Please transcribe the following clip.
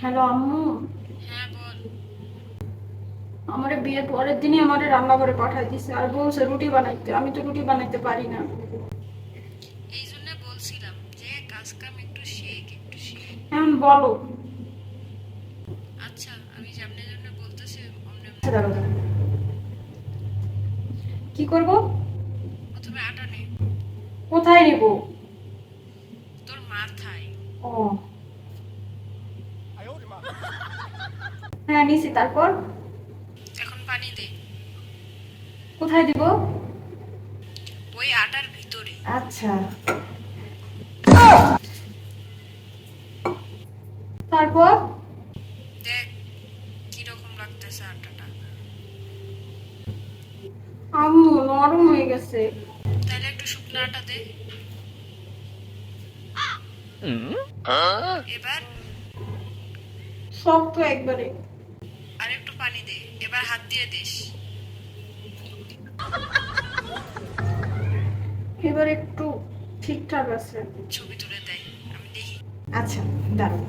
Hello আম্মু। হ্যাঁ বল। আমার বিয়ের পরের দিনই আমার রান্নাঘরে পাঠাই দিছে আর বলছে রুটি বানাইতে, আমি তো রুটি বানাইতে পারি না। এই জন্য বলছিলাম যে কাজ কাম একটু শেখ একটু শেখ। এখন বলো। আচ্ছা আমি যেমনি যেমনি বলতেছি অমনি আচ্ছা, অমনি দাঁড়াও করো। দাঁড়াও। কি করব? প্রথমে আটা নে। কোথায় নিব? তোর মাথায়। ও, হ্যাঁ নিছি, তারপর? এখন পানি দে। কোথায় দিব? ওই আটার ভিতরে। আচ্ছা, তারপর? দেখ কিরকম লাগতেছে আটাটা। আম্মু নরম হয়ে গেছে। তাহলে একটু শুকনো আটা দে। এবার শক্ত একবারে। আর একটু পানি দে। এবার হাত দিয়ে দিস। এবার একটু ঠিকঠাক আছে। ছবি তুলে দেয়, আমি দেখি। আচ্ছা, দাঁড়াও।